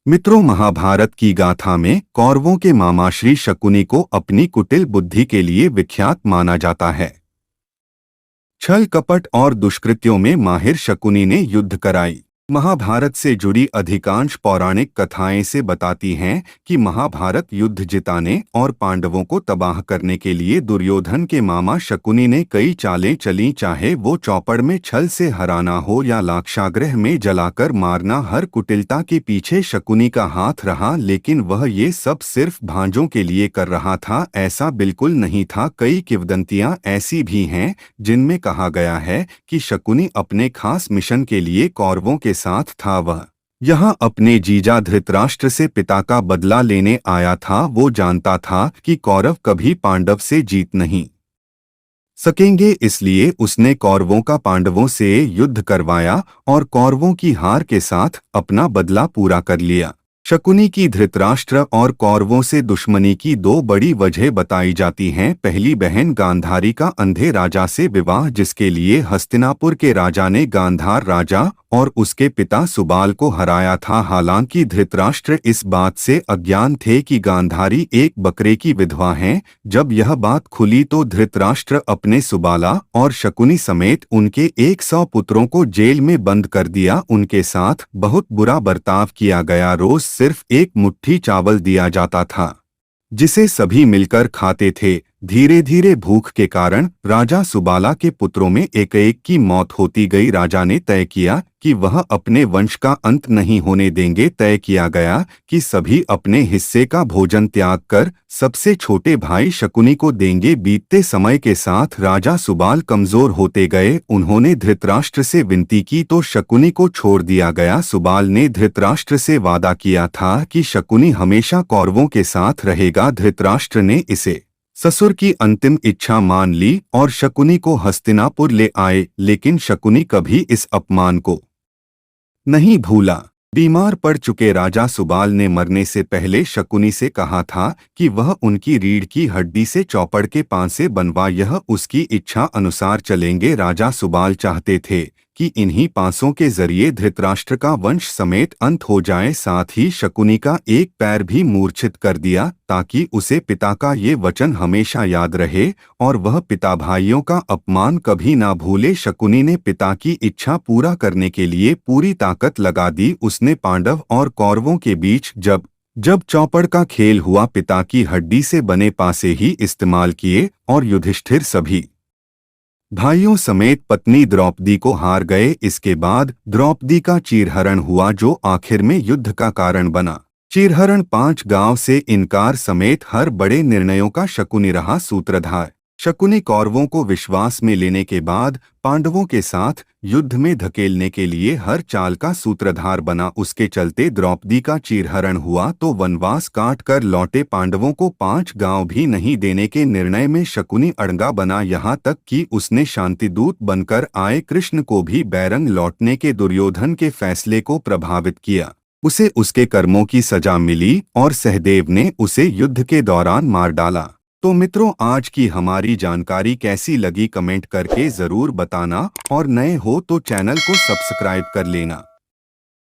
मित्रों, महाभारत की गाथा में कौरवों के मामा श्री शकुनी को अपनी कुटिल बुद्धि के लिए विख्यात माना जाता है। छल कपट और दुष्कृत्यों में माहिर शकुनी ने युद्ध कराई। महाभारत से जुड़ी अधिकांश पौराणिक कथाएं से बताती हैं कि महाभारत युद्ध जिताने और पांडवों को तबाह करने के लिए दुर्योधन के मामा शकुनी ने कई चालें चली, चाहे वो चौपड़ में छल से हराना हो या लाक्षागृह में जलाकर मारना। हर कुटिलता के पीछे शकुनी का हाथ रहा, लेकिन वह ये सब सिर्फ भांजों के लिए कर रहा था, ऐसा बिल्कुल नहीं था। कई किंवदंतियां ऐसी भी हैं जिनमें कहा गया है कि शकुनी अपने खास मिशन के लिए कौरवों के साथ था। वह यहाँ अपने जीजा धृतराष्ट्र से पिता का बदला लेने आया था। वो जानता था कि कौरव कभी पांडव से जीत नहीं सकेंगे, इसलिए उसने कौरवों का पांडवों से युद्ध करवाया और कौरवों की हार के साथ अपना बदला पूरा कर लिया। शकुनी की धृतराष्ट्र और कौरवों से दुश्मनी की दो बड़ी वजह बताई जाती हैं। पहली, बहन गांधारी का अंधे राजा से विवाह, जिसके लिए हस्तिनापुर के राजा ने गांधार राजा और उसके पिता सुबाल को हराया था। हालांकि धृतराष्ट्र इस बात से अज्ञान थे कि गांधारी एक बकरे की विधवा हैं। जब यह बात खुली तो धृतराष्ट्र अपने सुबाला और शकुनी समेत उनके 100 पुत्रों को जेल में बंद कर दिया। उनके साथ बहुत बुरा बर्ताव किया गया। रोज सिर्फ एक मुट्ठी चावल दिया जाता था जिसे सभी मिलकर खाते थे। धीरे धीरे भूख के कारण राजा सुबाला के पुत्रों में एक एक की मौत होती गई। राजा ने तय किया कि वह अपने वंश का अंत नहीं होने देंगे। तय किया गया कि सभी अपने हिस्से का भोजन त्याग कर सबसे छोटे भाई शकुनी को देंगे। बीतते समय के साथ राजा सुबाल कमजोर होते गए। उन्होंने धृतराष्ट्र से विनती की तो शकुनी को छोड़ दिया गया। सुबाल ने धृतराष्ट्र से वादा किया था कि शकुनी हमेशा कौरवों के साथ रहेगा। धृतराष्ट्र ने इसे ससुर की अंतिम इच्छा मान ली और शकुनी को हस्तिनापुर ले आए, लेकिन शकुनी कभी इस अपमान को नहीं भूला। बीमार पड़ चुके राजा सुबाल ने मरने से पहले शकुनी से कहा था कि वह उनकी रीढ़ की हड्डी से चौपड़ के पांसे बनवा, यह उसकी इच्छा अनुसार चलेंगे। राजा सुबाल चाहते थे कि इन्हीं पांसों के जरिए धृतराष्ट्र का वंश समेत अंत हो जाए। साथ ही शकुनी का एक पैर भी मूर्छित कर दिया ताकि उसे पिता का ये वचन हमेशा याद रहे और वह पिता भाइयों का अपमान कभी ना भूले। शकुनी ने पिता की इच्छा पूरा करने के लिए पूरी ताकत लगा दी। उसने पांडव और कौरवों के बीच जब चौपड़ का खेल हुआ, पिता की हड्डी से बने पासे ही इस्तेमाल किए और युधिष्ठिर सभी भाइयों समेत पत्नी द्रौपदी को हार गए। इसके बाद द्रौपदी का चीरहरण हुआ, जो आखिर में युद्ध का कारण बना। चीरहरण 5 गांव से इनकार समेत हर बड़े निर्णयों का शकुनी रहा सूत्रधार। शकुनी कौरवों को विश्वास में लेने के बाद पांडवों के साथ युद्ध में धकेलने के लिए हर चाल का सूत्रधार बना। उसके चलते द्रौपदी का चीरहरण हुआ तो वनवास काट कर लौटे पांडवों को 5 गांव भी नहीं देने के निर्णय में शकुनी अड़ंगा बना। यहाँ तक कि उसने शांतिदूत बनकर आए कृष्ण को भी बैरंग लौटने के दुर्योधन के फैसले को प्रभावित किया। उसे उसके कर्मों की सजा मिली और सहदेव ने उसे युद्ध के दौरान मार डाला। तो मित्रों, आज की हमारी जानकारी कैसी लगी कमेंट करके ज़रूर बताना और नए हो तो चैनल को सब्सक्राइब कर लेना।